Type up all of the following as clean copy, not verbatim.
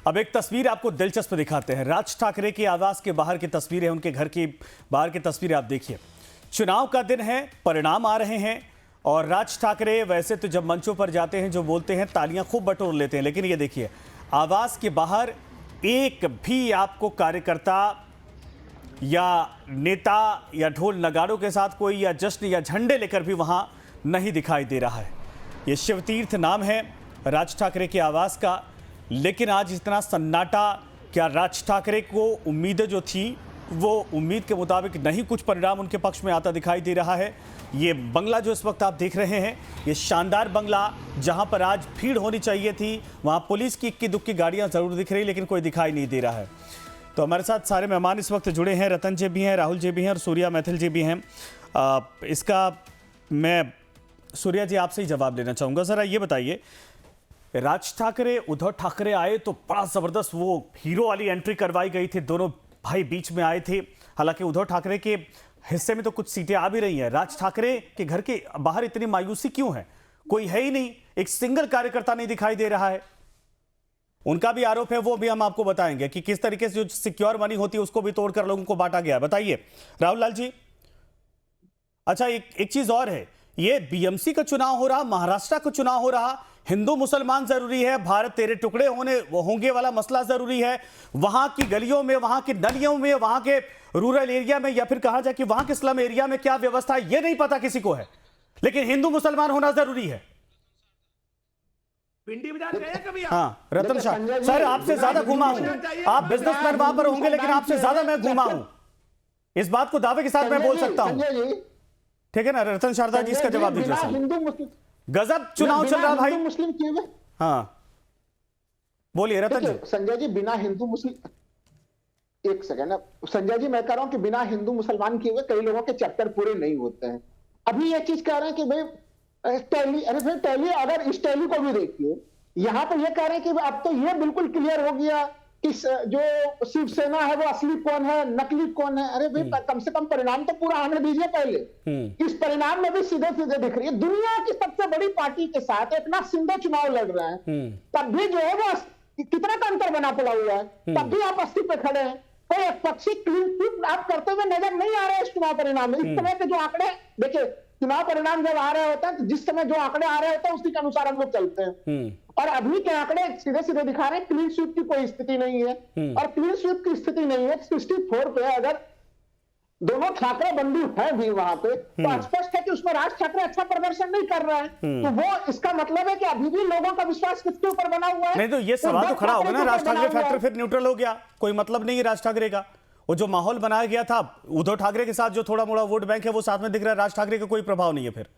अब एक तस्वीर आपको दिलचस्प दिखाते हैं। राज ठाकरे के आवास के बाहर की तस्वीरें, उनके घर की बाहर की तस्वीरें आप देखिए। चुनाव का दिन है, परिणाम आ रहे हैं और राज ठाकरे वैसे तो जब मंचों पर जाते हैं जो बोलते हैं तालियां खूब बटोर लेते हैं, लेकिन ये देखिए आवास के बाहर एक भी आपको कार्यकर्ता या नेता या ढोल नगाड़ों के साथ कोई या जश्न या झंडे लेकर भी वहां नहीं दिखाई दे रहा है। ये शिवतीर्थ नाम है राज ठाकरे के आवास का, लेकिन आज इतना सन्नाटा। क्या राज ठाकरे को उम्मीदें जो थी वो उम्मीद के मुताबिक नहीं, कुछ परिणाम उनके पक्ष में आता दिखाई दे रहा है। ये बंगला जो इस वक्त आप देख रहे हैं, ये शानदार बंगला जहां पर आज भीड़ होनी चाहिए थी, वहां पुलिस की इक्की दुक्की गाड़ियां जरूर दिख रही, लेकिन कोई दिखाई नहीं दे रहा है। तो हमारे साथ सारे मेहमान इस वक्त जुड़े हैं। रतन जी भी हैं, राहुल जी भी हैं और सूर्या मैथिल जी भी हैं। इसका मैं सूर्या जी आपसे ही जवाब लेना चाहूँगा। ज़रा ये बताइए, राज ठाकरे उद्धव ठाकरे आए तो बड़ा ज़बरदस्त वो हीरो वाली एंट्री करवाई गई थी, दोनों भाई बीच में आए थे। हालांकि उद्धव ठाकरे के हिस्से में तो कुछ सीटें आ भी रही हैं। राज ठाकरे के घर के बाहर इतनी मायूसी क्यों है? कोई है ही नहीं, एक सिंगल कार्यकर्ता नहीं दिखाई दे रहा है। उनका भी आरोप है, वो भी हम आपको बताएंगे कि किस तरीके से जो सिक्योर मनी होती है उसको भी तोड़कर लोगों को बांटा गया। बताइए राहुल लाल जी। अच्छा, एक चीज और है, ये बीएमसी का चुनाव हो रहा, महाराष्ट्र का चुनाव हो रहा, हिंदू मुसलमान जरूरी है, भारत तेरे टुकड़े होंगे वाला मसला जरूरी है। वहां की गलियों में, वहां की नलियों में, वहां के रूरल एरिया में या फिर कहा जाए कि वहां के स्लम एरिया में क्या व्यवस्था है ये नहीं पता किसी को है, लेकिन हिंदू मुसलमान होना जरूरी है। पिंडी बाजार गए कभी आप? हाँ रतन शाह सर, आपसे ज्यादा घूमा हूं। आप बिजनेसमैन वहां पर होंगे, लेकिन आपसे ज्यादा मैं घूमा हूं। इस बात को दावे के साथ मैं बोल सकता हूं, ठीक है ना? रतन शारदा जी इसका जवाब दीजिए सर। गजब चुनाव चल रहा भाई। मुस्लिम किए हुए, हाँ बोलिए रतन जी। संजय जी, बिना हिंदू मुस्लिम, एक सेकंड ना संजय जी, मैं कह रहा हूं कि बिना हिंदू मुसलमान किए हुए कई लोगों के चैप्टर पूरे नहीं होते हैं। अभी ये चीज कह रहे हैं कि भाई टैली, अरे भाई टैली, अगर इस टैली को भी देखिए, यहां पर ये कह रहे हैं कि अब तो ये बिल्कुल क्लियर हो गया कि जो शिवसेना है वो असली कौन है, नकली कौन है। अरे भाई कम से कम परिणाम तो पूरा आने दीजिए पहले। इस परिणाम में भी सीधे सीधे दिख रही है, दुनिया की सबसे बड़ी पार्टी के साथ इतना सिंधे चुनाव लड़ रहे हैं, तब भी जो है वो कितना का अंतर बना पड़ा हुआ है, तब भी आप 80 पे खड़े हैं। कोई एक पक्षी क्लीन स्वीप आप करते हुए नजर नहीं आ रहे इस चुनाव परिणाम में। इस तरह के जो आंकड़े, देखिए चुनाव परिणाम जब आ रहे होता है तो जिस समय जो आंकड़े आ रहे होते हैं उसी के अनुसार हम लोग चलते हैं, और अभी के आंकड़े सीधे सीधे दिखा रहे हैं क्लीन स्वीप की कोई स्थिति नहीं है। और क्लीन स्वीप की स्थिति नहीं है 64 पे, अगर दोनों ठाकरे बंधु है भी वहां पे, तो स्पष्ट है कि उसमें राज ठाकरे अच्छा प्रदर्शन नहीं कर रहा है। तो वो इसका मतलब है कि अभी भी लोगों का विश्वास किसके ऊपर बना हुआ है? नहीं तो ये सवाल तो खड़ा होगा ना, राज ठाकरे फैक्टर फिर न्यूट्रल हो गया, कोई मतलब नहीं है राज ठाकरे का। वो जो माहौल बनाया गया था उद्धव ठाकरे के साथ, जो थोड़ा मोड़ा वोट बैंक है वो साथ में दिख रहा है, राज ठाकरे का कोई प्रभाव नहीं है फिर।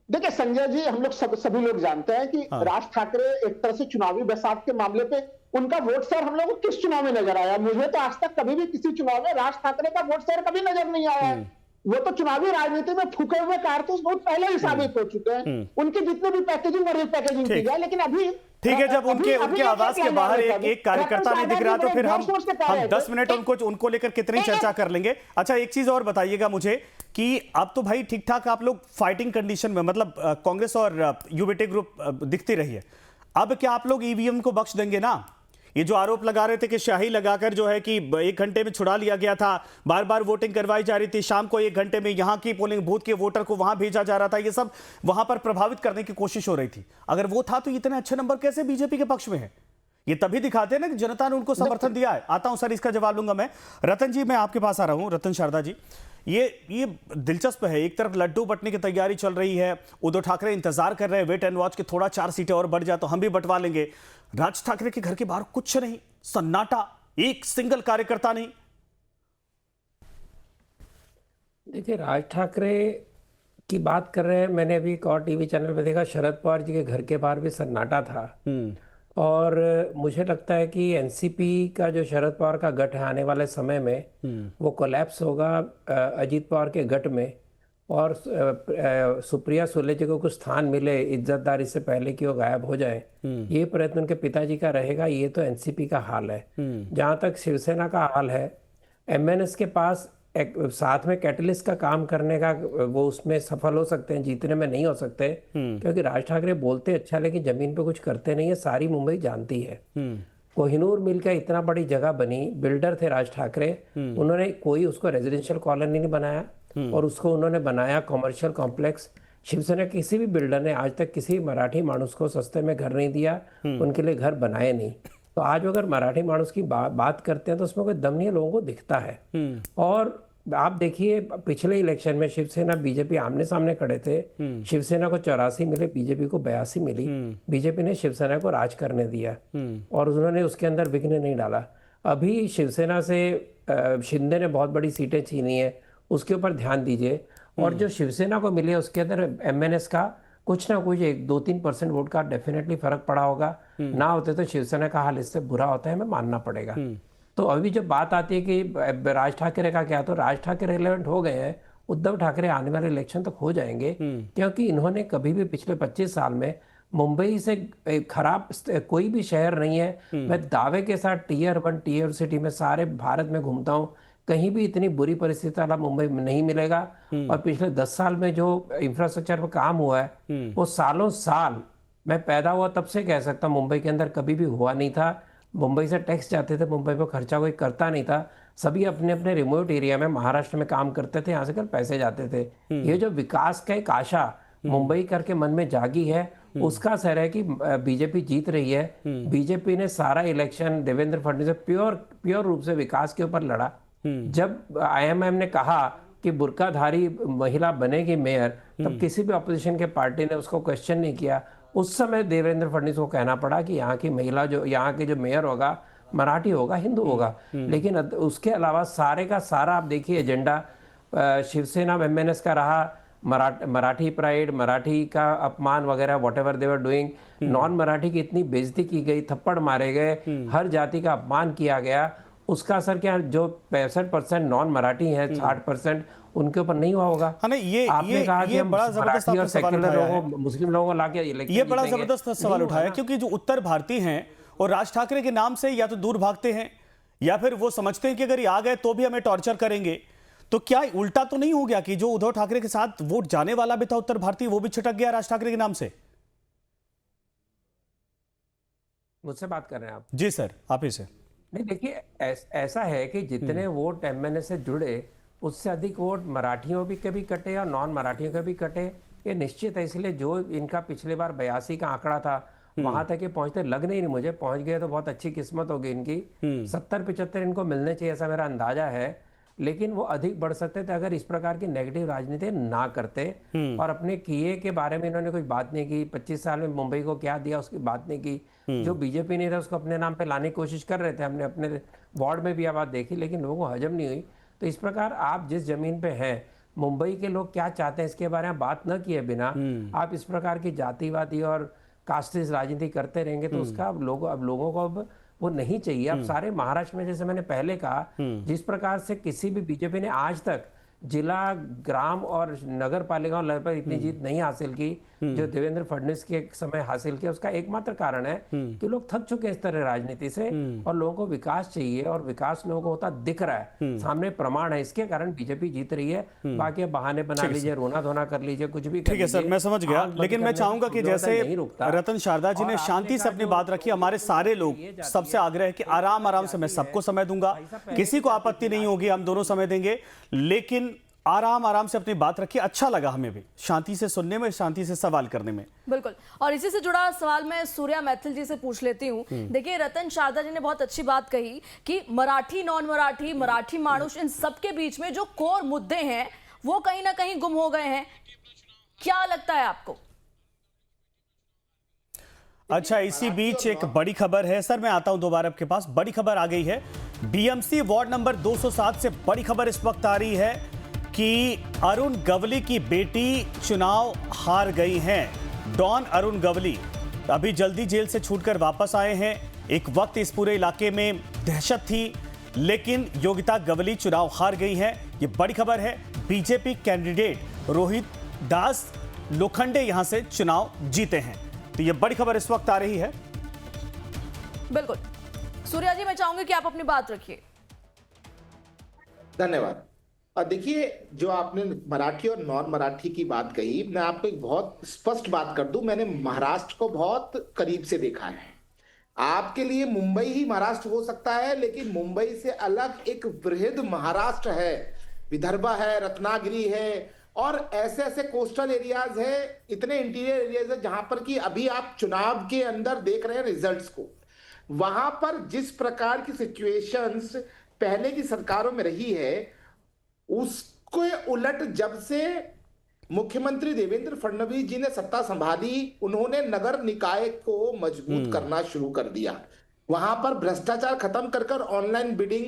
देखिए संजय जी, हम लोग सभी लोग जानते हैं कि राज ठाकरे एक तरह से चुनावी बैसाख के मामले पे उनका वोट शेयर हम लोग को किस चुनाव में नजर आया? मुझे तो आज तक कभी भी किसी चुनाव में राज ठाकरे का वोट शेयर कभी नजर नहीं आया है। वो तो चुनावी राजनीति में फूके हुए कारतूस बहुत पहले ही साबित हो चुके हैं। उनकी जितने भी पैकेजिंग और रिपैकेजिंग की जाए, लेकिन अभी ठीक है, जब उनके आवास के बाहर एक कार्यकर्ता नहीं दिख रहा तो फिर हम 10 मिनट उनको लेकर कितनी चर्चा कर लेंगे। अच्छा, एक चीज और बताइएगा मुझे कि अब तो भाई ठीक ठाक आप लोग फाइटिंग कंडीशन में, मतलब कांग्रेस और यूबीटी ग्रुप दिखती रही है, अब क्या आप लोग ईवीएम को बख्श देंगे ना? ये जो आरोप लगा रहे थे कि शाही लगाकर जो है कि 1 घंटे में छुड़ा लिया गया था, बार बार वोटिंग करवाई जा रही थी, शाम को 1 घंटे में यहां की पोलिंग बूथ के वोटर को वहां भेजा जा रहा था, ये सब वहां पर प्रभावित करने की कोशिश हो रही थी। अगर वो था तो इतने अच्छे नंबर कैसे बीजेपी के पक्ष में है? ये तभी दिखाते हैं ना कि जनता ने उनको समर्थन दिया है। आता हूं सर, इसका जवाब लूंगा मैं। रतन जी, मैं आपके पास आ रहा हूं। रतन शारदा जी, ये दिलचस्प है, एक तरफ लड्डू बंटने की तैयारी चल रही है, उद्धव ठाकरे इंतजार कर रहे हैं वेट एंड वॉच के थोड़ा 4 सीटें और बढ़ जाए तो हम भी बंटवा लेंगे। राज ठाकरे के घर के बाहर कुछ नहीं, सन्नाटा, एक सिंगल कार्यकर्ता नहीं। देखिए, राज ठाकरे की बात कर रहे हैं, मैंने अभी एक और टीवी चैनल पे देखा, शरद पवार जी के घर के बाहर भी सन्नाटा था। और मुझे लगता है कि एनसीपी का जो शरद पवार का गठ है आने वाले समय में वो कोलैप्स होगा अजीत पवार के गठ में, और सुप्रिया सुले जी को कुछ स्थान मिले इज्जतदारी से पहले कि वो गायब हो जाए, ये प्रयत्न उनके पिताजी का रहेगा। ये तो एनसीपी का हाल है। जहाँ तक शिवसेना का हाल है, एमएनएस के पास साथ में कैटलिस्ट का काम करने का, वो उसमें सफल हो सकते हैं, जीतने में नहीं हो सकते, क्योंकि राज ठाकरे बोलते अच्छा लेकिन जमीन पे कुछ करते नहीं है, सारी मुंबई जानती है। कोहिनूर मिल का इतना बड़ी जगह बनी, बिल्डर थे राज ठाकरे, उन्होंने कोई उसको रेजिडेंशियल कॉलोनी नहीं बनाया और उसको उन्होंने बनाया कॉमर्शियल कॉम्प्लेक्स। शिवसेना किसी भी बिल्डर ने आज तक किसी मराठी मानुस को सस्ते में घर नहीं दिया, उनके लिए घर बनाए नहीं। तो आज अगर मराठी मानुस की बात करते हैं तो उसमें कोई दम नहीं है, लोगों को दिखता है। और आप देखिए पिछले इलेक्शन में शिवसेना बीजेपी आमने सामने खड़े थे, शिवसेना को 84 मिले, बीजेपी को 82 मिली। बीजेपी ने शिवसेना को राज करने दिया और उन्होंने उसके अंदर विघ्न नहीं डाला। अभी शिवसेना से शिंदे ने बहुत बड़ी सीटें छीनी है, उसके ऊपर ध्यान दीजिए। और जो शिवसेना को मिले उसके अंदर एमएनएस का कुछ ना कुछ 1-2-3% वोट का डेफिनेटली फर्क पड़ा होगा। ना होते तो शिवसेना का हाल इससे बुरा होता है, हमें मानना पड़ेगा। तो अभी जब बात आती है कि राज ठाकरे का क्या, तो राज ठाकरे रिलेवेंट हो गए हैं, उद्धव ठाकरे आने वाले इलेक्शन तक हो जाएंगे, क्योंकि इन्होंने कभी भी पिछले 25 साल में मुंबई से खराब कोई भी शहर नहीं है। मैं दावे के साथ टियर 1 टियर सिटी में सारे भारत में घूमता हूँ, कहीं भी इतनी बुरी परिस्थिति वाला मुंबई में नहीं मिलेगा। और पिछले 10 साल में जो इंफ्रास्ट्रक्चर पर काम हुआ है वो सालों साल, मैं पैदा हुआ तब से कह सकता हूँ, मुंबई के अंदर कभी भी हुआ नहीं था। मुंबई से टैक्स जाते थे, मुंबई पर खर्चा कोई करता नहीं था, सभी अपने अपने रिमोट एरिया में महाराष्ट्र में काम करते थे, यहाँ से कल पैसे जाते थे। ये जो विकास का एक आशा मुंबई करके मन में जागी है, उसका असर है कि बीजेपी जीत रही है। बीजेपी ने सारा इलेक्शन देवेंद्र फडणवीस से प्योर रूप से विकास के ऊपर लड़ा। जब आईएमएम ने कहा कि बुर्काधारी महिला बनेगी मेयर, तब किसी भी अपोजिशन के पार्टी ने उसको क्वेश्चन नहीं किया। उस समय देवेंद्र फडणवीस को कहना पड़ा कि यहाँ की महिला जो यहाँ के जो मेयर होगा मराठी होगा, हिंदू होगा। लेकिन उसके अलावा सारे का सारा आप देखिए एजेंडा शिवसेना एमएनएस का रहा, मराठी प्राइड, मराठी का अपमान वगैरह, what ever they were doing. Non Marathi की इतनी बेइज्जती की गई, थप्पड़ मारे गए, हर जाति का अपमान किया गया। उसका असर क्या, जो 65% नॉन मराठी है, 60% उनके ऊपर नहीं हुआ होगा। आपने कहा कि बड़ा जबरदस्त और सेक्युलर लोगों, मुस्लिम लोगों को लाके ये बड़ा जबरदस्त सवाल उठाया, क्योंकि जो उत्तर भारतीय हैं और राज ठाकरे के नाम से या तो दूर भागते हैं या फिर वो समझते हैं कि अगर ये आ गए तो भी हमें टॉर्चर करेंगे। तो क्या उल्टा तो नहीं हो गया कि जो उद्धव ठाकरे के साथ वोट जाने वाला भी था उत्तर भारतीय, वो भी छिटक गया राज ठाकरे के नाम से? मुझसे बात कर रहे हैं आप? जी सर, आप ही से। नहीं, देखिए ऐसा है कि जितने वोट एमएनए से जुड़े उससे अधिक वोट मराठियों भी के भी कटे और नॉन मराठियों के भी कटे, ये निश्चित है। इसलिए जो इनका पिछली बार 82 का आंकड़ा था वहां तक ये पहुंचते लग नहीं मुझे, पहुंच गए तो बहुत अच्छी किस्मत होगी इनकी। 70-75 इनको मिलने चाहिए, ऐसा मेरा अंदाजा है। लेकिन वो अधिक बढ़ सकते थे अगर इस प्रकार की नेगेटिव राजनीति ना करते और अपने किए के बारे में इन्होंने कोई बात नहीं की। 25 साल में मुंबई को क्या दिया उसकी बात नहीं की। जो बीजेपी नहीं था उसको अपने नाम पे लाने की कोशिश कर रहे थे, हमने अपने वार्ड में भी यह बात देखी, लेकिन लोगों को हजम नहीं हुई। तो इस प्रकार आप जिस जमीन पे हैं, मुंबई के लोग क्या चाहते हैं इसके बारे में बात न किए बिना आप इस प्रकार की जातिवादी और कास्टिस्ट राजनीति करते रहेंगे तो उसका अब लोगों को अब वो नहीं चाहिए। अब सारे महाराष्ट्र में, जैसे मैंने पहले कहा, जिस प्रकार से किसी भी बीजेपी ने आज तक जिला, ग्राम और नगर पालिकाओं लेवल पर इतनी जीत नहीं हासिल की जो देवेंद्र फडणवीस के समय हासिल किया, उसका एकमात्र कारण है कि लोग थक चुके हैं इस तरह राजनीति से और लोगों को विकास चाहिए और विकास लोगों को होता दिख रहा है, सामने प्रमाण है। इसके कारण बीजेपी जीत रही है। बाकी बहाने बना लीजिए, रोना धोना कर लीजिए, कुछ भी। ठीक है सर, मैं समझ गया, लेकिन मैं चाहूंगा कि जैसे रतन शारदा जी ने शांति से अपनी बात रखी, हमारे सारे लोग सबसे आग्रह है कि आराम से, मैं सबको समय दूंगा, किसी को आपत्ति नहीं होगी, हम दोनों समय देंगे, लेकिन आराम से अपनी बात रखिए। अच्छा लगा हमें भी शांति से सुनने में, शांति से सवाल करने में। बिल्कुल। और इसी से जुड़ा सवाल मैं सूर्या मैथिल जी से पूछ लेती हूँ। देखिए, रतन शारदा जी ने बहुत अच्छी बात कही कि मराठी, नॉन मराठी, मराठी मानुष, इन सबके बीच में जो कोर मुद्दे हैं वो कहीं ना कहीं गुम हो गए हैं। क्या लगता है आपको? अच्छा, इसी बीच एक बड़ी खबर है सर, मैं आता हूं दोबारा आपके पास। बड़ी खबर आ गई है बीएमसी वार्ड नंबर 207 से। बड़ी खबर इस वक्त आ रही है कि अरुण गवली की बेटी चुनाव हार गई हैं। डॉन अरुण गवली अभी जल्दी जेल से छूटकर वापस आए हैं। एक वक्त इस पूरे इलाके में दहशत थी, लेकिन योगिता गवली चुनाव हार गई हैं। ये बड़ी खबर है। बीजेपी कैंडिडेट रोहित दास लोखंडे यहां से चुनाव जीते हैं। तो ये बड़ी खबर इस वक्त आ रही है। बिल्कुल। सूर्या जी, मैं चाहूंगी कि आप अपनी बात रखिए। धन्यवाद। और देखिए, जो आपने मराठी और नॉन मराठी की बात कही, मैं आपको एक बहुत स्पष्ट बात कर दूं, मैंने महाराष्ट्र को बहुत करीब से देखा है। आपके लिए मुंबई ही महाराष्ट्र हो सकता है, लेकिन मुंबई से अलग एक वृहद महाराष्ट्र है, विदर्भा है, रत्नागिरी है, और ऐसे ऐसे कोस्टल एरियाज है, इतने इंटीरियर एरियाज है जहां पर कि अभी आप चुनाव के अंदर देख रहे हैं रिजल्ट्स को। वहां पर जिस प्रकार की सिचुएशंस पहले की सरकारों में रही है, उसके उलट जब से मुख्यमंत्री देवेंद्र फडणवीस जी ने सत्ता संभाली, उन्होंने नगर निकाय को मजबूत करना शुरू कर दिया। वहां पर भ्रष्टाचार खत्म कर ऑनलाइन बिडिंग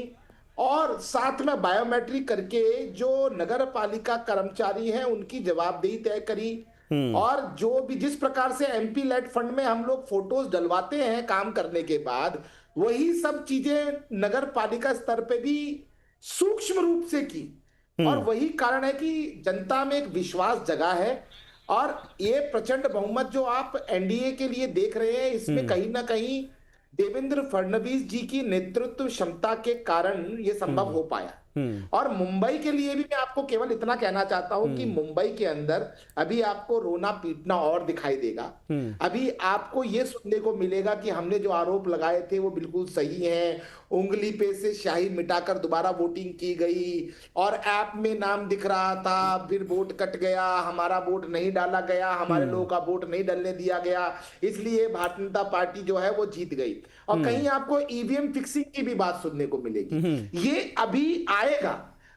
और साथ में बायोमेट्रिक करके जो नगर पालिका कर्मचारी हैं उनकी जवाबदेही तय करी। और जो भी जिस प्रकार से एमपी लेड फंड में हम लोग फोटोज डलवाते हैं काम करने के बाद, वही सब चीजें नगर पालिका स्तर पे भी सूक्ष्म रूप से की। और वही कारण है कि जनता में एक विश्वास जगा है। और ये प्रचंड बहुमत जो आप एनडीए के लिए देख रहे हैं, इसमें कहीं ना कहीं देवेंद्र फडणवीस जी की नेतृत्व क्षमता के कारण ये संभव हो पाया। और मुंबई के लिए भी मैं आपको केवल इतना कहना चाहता हूं कि मुंबई के अंदर अभी आपको रोना पीटना और दिखाई देगा। अभी आपको ये सुनने को मिलेगा कि हमने जो आरोप लगाए थे वो बिल्कुल सही हैं, उंगली पे से स्याही मिटाकर दोबारा वोटिंग की गई, और ऐप में नाम दिख रहा था, फिर वोट कट गया, हमारा वोट नहीं डाला गया, हमारे लोगों का वोट नहीं डालने दिया गया, इसलिए भारतीय जनता पार्टी जो है वो जीत गई। और कहीं आपको ईवीएम फिक्सिंग की भी बात सुनने को मिलेगी। ये अभी आएगा।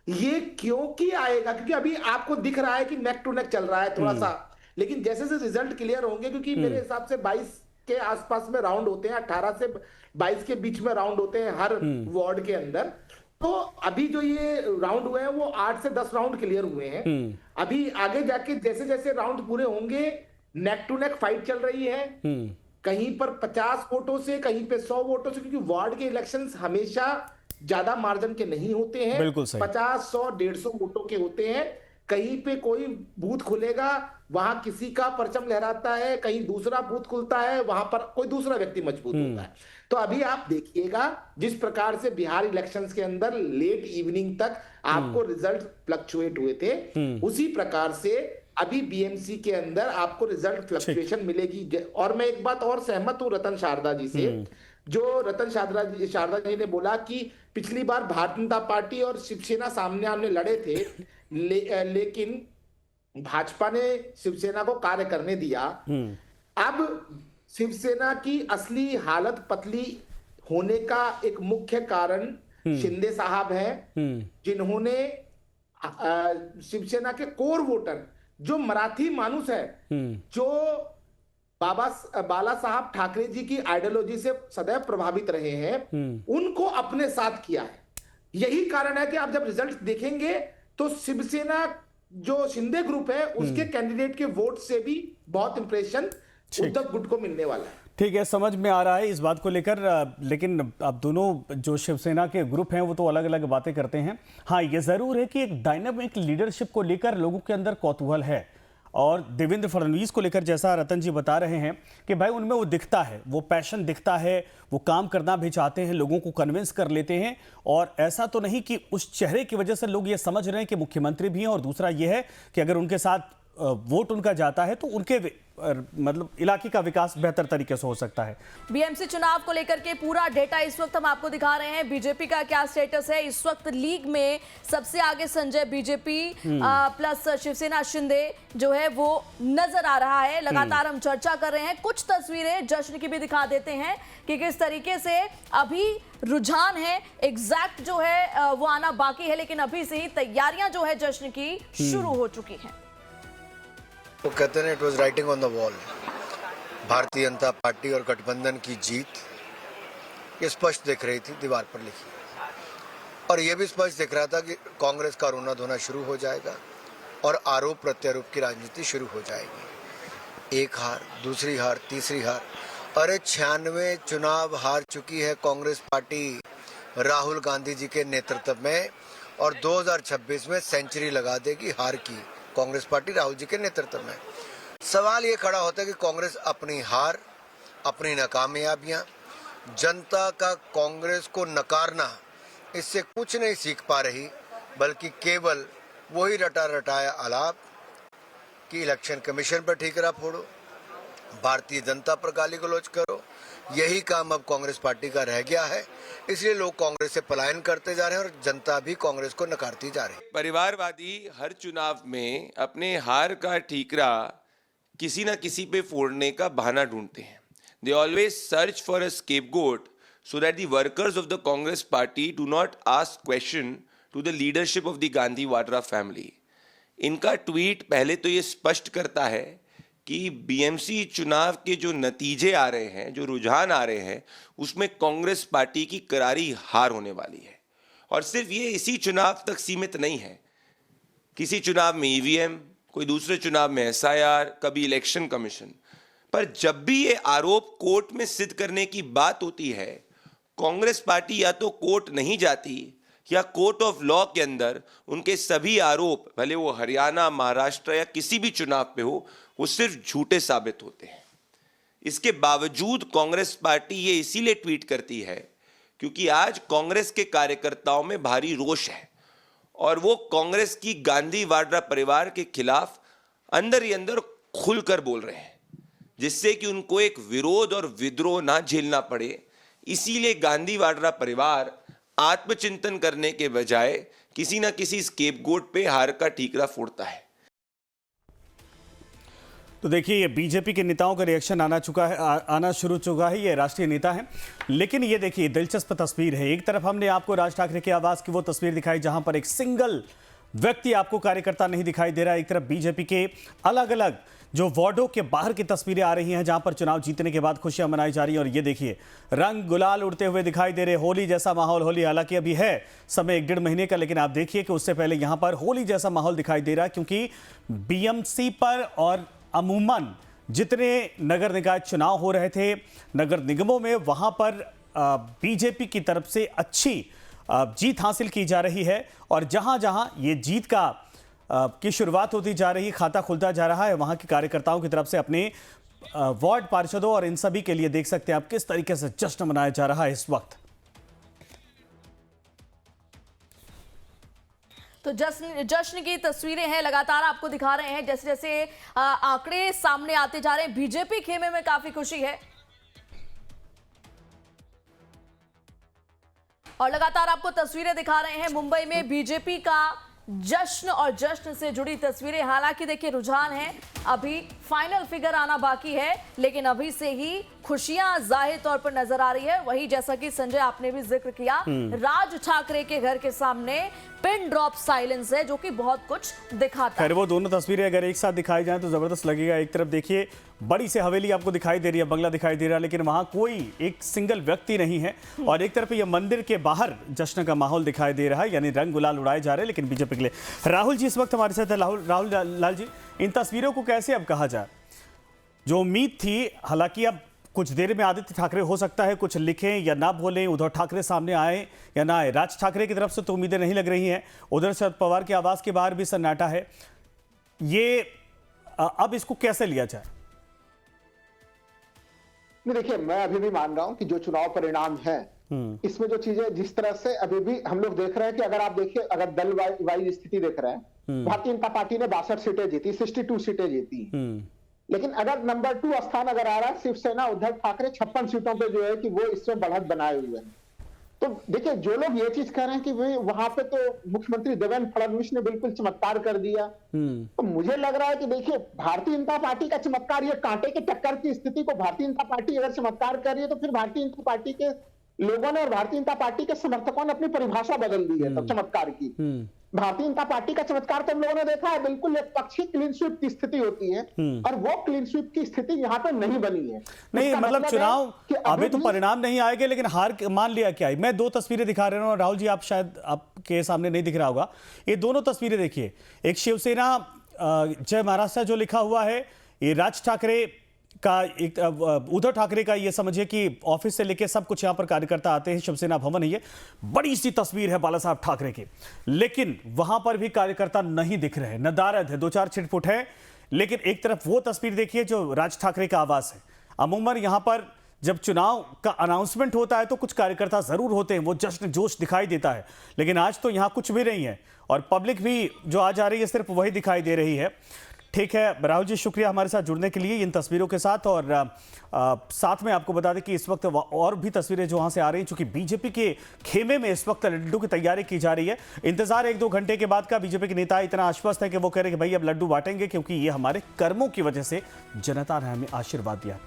ये क्योंकि आएगा? क्योंकि अभी आपको दिख रहा है कि नेक टू नेक चल रहा है थोड़ा सा, लेकिन जैसे जैसे रिजल्ट क्लियर होंगे, क्योंकि मेरे हिसाब से 22 के आसपास में राउंड होते हैं, 18 से 22 के बीच में राउंड होते हैं हर वार्ड के अंदर। तो अभी जो ये राउंड हुए हैं वो 8 से 10 राउंड क्लियर हुए हैं। अभी आगे जाके जैसे जैसे राउंड पूरे होंगे, नेक टू नेक फाइट चल रही है, कहीं पर 50 वोटों से, कहीं पे 100 वोटों से, क्योंकि वार्ड के इलेक्शंस हमेशा ज्यादा मार्जिन के नहीं होते हैं। 50, 100, 150 वोटों के होते हैं। कहीं पे कोई बूथ खुलेगा, वहां किसी का परचम लहराता है, कहीं दूसरा बूथ खुलता है, वहां पर कोई दूसरा व्यक्ति मजबूत होता है। तो अभी आप देखिएगा जिस प्रकार से बिहार इलेक्शंस के अंदर लेट इवनिंग तक आपको रिजल्ट फ्लक्चुएट हुए थे, उसी प्रकार से अभी बीएमसी के अंदर आपको रिजल्ट फ्लक्चुएशन मिलेगी। और मैं एक बात और सहमत हूं रतन शारदा जी से, जो रतन शारदा जी ने बोला कि पिछली बार भारतीय जनता पार्टी और शिवसेना सामने आमने लड़े थे, लेकिन भाजपा ने शिवसेना को कार्य करने दिया। अब शिवसेना की असली हालत पतली होने का एक मुख्य कारण शिंदे साहब हैं, जिन्होंने शिवसेना के कोर वोटर जो मराठी मानुस है, जो बाला साहब ठाकरे जी की आइडियोलॉजी से सदैव प्रभावित रहे हैं, उनको अपने साथ किया है। यही कारण है कि आप जब रिजल्ट देखेंगे तो शिवसेना जो शिंदे ग्रुप है उसके कैंडिडेट के वोट से भी बहुत इंप्रेशन उद्धव गुट को मिलने वाला है। ठीक है, समझ में आ रहा है इस बात को लेकर, लेकिन अब दोनों जो शिवसेना के ग्रुप हैं वो तो अलग अलग बातें करते हैं। हाँ, ये जरूर है कि एक डायनामिक लीडरशिप को लेकर लोगों के अंदर कौतूहल है, और देवेंद्र फडणवीस को लेकर जैसा रतन जी बता रहे हैं कि भाई उनमें वो दिखता है, वो पैशन दिखता है, वो काम करना भी चाहते हैं, लोगों को कन्विंस कर लेते हैं। और ऐसा तो नहीं कि उस चेहरे की वजह से लोग ये समझ रहे हैं कि मुख्यमंत्री भी हैं, और दूसरा ये है कि अगर उनके साथ वोट उनका जाता है तो उनके मतलब इलाके का विकास बेहतर तरीके से हो सकता है। बीएमसी चुनाव को लेकर के पूरा डेटा इस वक्त हम आपको दिखा रहे हैं। बीजेपी का क्या स्टेटस है इस वक्त? लीग में सबसे आगे संजय बीजेपी प्लस शिवसेना शिंदे जो है वो नजर आ रहा है। लगातार हम चर्चा कर रहे हैं, कुछ तस्वीरें जश्न की भी दिखा देते हैं कि किस तरीके से अभी रुझान है। एग्जैक्ट जो है वो आना बाकी है, लेकिन अभी से ही तैयारियां जो है जश्न की शुरू हो चुकी हैं। वो कहते हैं it was writing on the wall. Bharatiya Janata party और गठबंधन की जीत ये स्पष्ट दिख रही थी, दीवार पर लिखी, और ये भी स्पष्ट दिख रहा था कि कांग्रेस का रोना धोना शुरू हो जाएगा और आरोप प्रत्यारोप की राजनीति शुरू हो जाएगी। एक हार, दूसरी हार, तीसरी हार। अरे 96 चुनाव हार चुकी है कांग्रेस पार्टी राहुल गांधी जी के नेतृत्व में, और 2026 में सेंचुरी लगा देगी हार की कांग्रेस पार्टी राहुल जी के नेतृत्व में। सवाल ये खड़ा होता है कि कांग्रेस अपनी हार, अपनी नाकामयाबियां, जनता का कांग्रेस को नकारना, इससे कुछ नहीं सीख पा रही, बल्कि केवल वही रटा रटाया आलाप कि इलेक्शन कमीशन पर ठीकरा फोड़ो, भारतीय जनता पर गाली गलौज करो, यही काम अब कांग्रेस पार्टी का रह गया है, इसलिए लोग कांग्रेस से पलायन करते जा रहे हैं और जनता भी कांग्रेस को नकारती जा रही है। परिवारवादी हर चुनाव में अपने हार का ठीकरा किसी न किसी पे फोड़ने का बहाना ढूंढते हैं। They always search for a scapegoat so that the workers of the Congress party do not ask question to the leadership of the Gandhi Vadra family. इनका ट्वीट पहले तो ये स्पष्ट करता है कि बीएमसी चुनाव के जो नतीजे आ रहे हैं, जो रुझान आ रहे हैं, उसमें कांग्रेस पार्टी की करारी हार होने वाली है। और सिर्फ ये इसी चुनाव तक सीमित नहीं है, किसी चुनाव में ईवीएम, कोई दूसरे चुनाव में एसआईआर, कभी इलेक्शन कमीशन, पर जब भी ये आरोप कोर्ट में सिद्ध करने की बात होती है, कांग्रेस पार्टी या तो कोर्ट नहीं जाती या कोर्ट ऑफ लॉ के अंदर उनके सभी आरोप, भले वो हरियाणा, महाराष्ट्र या किसी भी चुनाव पे हो, वो सिर्फ झूठे साबित होते हैं। इसके बावजूद कांग्रेस पार्टी ये इसीलिए ट्वीट करती है क्योंकि आज कांग्रेस के कार्यकर्ताओं में भारी रोष है और वो कांग्रेस की गांधी वाड्रा परिवार के खिलाफ अंदर ही अंदर खुलकर बोल रहे हैं, जिससे कि उनको एक विरोध और विद्रोह ना झेलना पड़े। इसीलिए गांधी वाड्रा परिवार आत्मचिंतन करने के बजाय किसी न किसी स्केपगोट पे हार का ठीकरा फोड़ता है। तो देखिए, ये बीजेपी के नेताओं का रिएक्शन आना शुरू चुका है। ये राष्ट्रीय नेता हैं, लेकिन ये देखिए दिलचस्प तस्वीर है। एक तरफ हमने आपको राज ठाकरे के आवास की वो तस्वीर दिखाई जहां पर एक सिंगल व्यक्ति आपको कार्यकर्ता नहीं दिखाई दे रहा है। एक तरफ बीजेपी के अलग अलग जो वार्डों के बाहर की तस्वीरें आ रही हैं जहां पर चुनाव जीतने के बाद खुशियां मनाई जा रही हैं। और ये देखिए रंग गुलाल उड़ते हुए दिखाई दे रहे, होली जैसा माहौल। होली हालांकि अभी है समय 1-1.5 महीने का, लेकिन आप देखिए कि उससे पहले यहां पर होली जैसा माहौल दिखाई दे रहा है, क्योंकि बीएमसी पर और अमूमन जितने नगर निकाय चुनाव हो रहे थे नगर निगमों में, वहां पर बीजेपी की तरफ से अच्छी जीत हासिल की जा रही है। और जहां जहां ये जीत की शुरुआत होती जा रही, खाता खुलता जा रहा है, वहां के कार्यकर्ताओं की तरफ से अपने वार्ड पार्षदों और इन सभी के लिए देख सकते हैं आप किस तरीके से जश्न मनाया जा रहा है इस वक्त। तो जश्न की तस्वीरें हैं, लगातार आपको दिखा रहे हैं। जैसे जैसे आंकड़े सामने आते जा रहे हैं, बीजेपी खेमे में काफी खुशी है और लगातार आपको तस्वीरें दिखा रहे हैं मुंबई में बीजेपी का जश्न और जश्न से जुड़ी तस्वीरें। हालांकि देखिए रुझान है, अभी फाइनल फिगर आना बाकी है, लेकिन अभी से ही खुशियां जाहिर तौर पर नजर आ रही है। वही जैसा कि संजय आपने भी जिक्र किया, राज ठाकरे के घर के सामने पिन ड्रॉप साइलेंस है, जो कि बहुत कुछ दिखाता है। वो दोनों तस्वीरें अगर एक साथ दिखाई जाए तो जबरदस्त लगेगा। एक तरफ देखिए बड़ी सी हवेली आपको दिखाई दे रही है, बंगला दिखाई दे रहा है, लेकिन वहां कोई एक सिंगल व्यक्ति नहीं है। और एक तरफ ये मंदिर के बाहर जश्न का माहौल दिखाई दे रहा है, यानी रंग गुलाल उड़ाए जा रहे हैं, लेकिन बीजेपी के लिए। राहुल जी इस वक्त हमारे साथ है। राहुल लाल जी, इन तस्वीरों को कैसे अब कहा जाए? जो उम्मीद थी, हालांकि अब कुछ देर में आदित्य ठाकरे हो सकता है कुछ लिखें या ना बोलें, उद्धव ठाकरे सामने आए या ना आए। राज ठाकरे की तरफ से तो उम्मीदें नहीं लग रही हैं, उधर शरद पवार के आवास के बाहर भी सन्नाटा है। ये अब इसको कैसे लिया जाए? नहीं, देखिए मैं अभी भी मान रहा हूं कि जो चुनाव परिणाम है इसमें जो चीजें जिस तरह से अभी भी हम लोग देख रहे हैं कि अगर आप देखिए, अगर दल वाइज स्थिति देख रहे हैं, भारतीय जनता पार्टी ने 62 सीटें जीती, 62 सीटें जीती। लेकिन अगर नंबर 2 स्थान अगर आ रहा है शिवसेना, उद्धव ठाकरे 56 सीटों पे जो है कि वो इसमें बढ़त बनाए हुए हैं। तो देखिए जो लोग ये चीज कह रहे हैं कि भाई वहां पे तो मुख्यमंत्री देवेंद्र फडणवीस ने बिल्कुल चमत्कार कर दिया, तो मुझे लग रहा है कि देखिए भारतीय जनता पार्टी का चमत्कार, ये कांटे के टक्कर की स्थिति को भारतीय जनता पार्टी अगर चमत्कार कर रही है, तो फिर भारतीय जनता पार्टी के लोगों ने और भारतीय जनता पार्टी के समर्थकों ने अपनी परिभाषा बदल दी है तब चमत्कार की। भारतीय जनता पार्टी का चमत्कार तो हम लोगों ने देखा है, बिल्कुल एक पक्षी क्लीन स्वीप की स्थिति होती है, और वो क्लीन स्वीप की स्थिति यहाँ पे नहीं बनी है। नहीं मतलब चुनाव अभी तो परिणाम नहीं आएंगे, लेकिन हार मान लिया क्या? मैं 2 तस्वीरें दिखा रहा हूं, राहुल जी आप शायद आपके सामने नहीं दिख रहा होगा। ये दोनों तस्वीरें देखिए, एक शिवसेना जय महाराष्ट्र जो लिखा हुआ है, ये राज ठाकरे का, एक उद्धव ठाकरे का, ये समझिए कि ऑफिस से लेके सब कुछ यहाँ पर कार्यकर्ता आते हैं, शिवसेना भवन है, ये बड़ी सी तस्वीर है बाला साहब ठाकरे की, लेकिन वहां पर भी कार्यकर्ता नहीं दिख रहे, नदारद है, 2-4 छिटपुट है। लेकिन एक तरफ वो तस्वीर देखिए जो राज ठाकरे का आवास है। अमूमन यहाँ पर जब चुनाव का अनाउंसमेंट होता है तो कुछ कार्यकर्ता जरूर होते हैं, वो जश्न जोश दिखाई देता है, लेकिन आज तो यहाँ कुछ भी नहीं है और पब्लिक भी जो आ जा रही है सिर्फ वही दिखाई दे रही है। ठीक है राहुल जी, शुक्रिया हमारे साथ जुड़ने के लिए इन तस्वीरों के साथ। और साथ में आपको बता दें कि इस वक्त और भी तस्वीरें जो वहां से आ रही हैं, चूंकि बीजेपी के खेमे में इस वक्त लड्डू की तैयारी की जा रही है। इंतजार 1-2 घंटे के बाद का बीजेपी के नेता इतना आश्वस्त है कि वो कह रहे हैं कि भाई अब लड्डू बांटेंगे, क्योंकि ये हमारे कर्मों की वजह से जनता ने हमें आशीर्वाद दिया।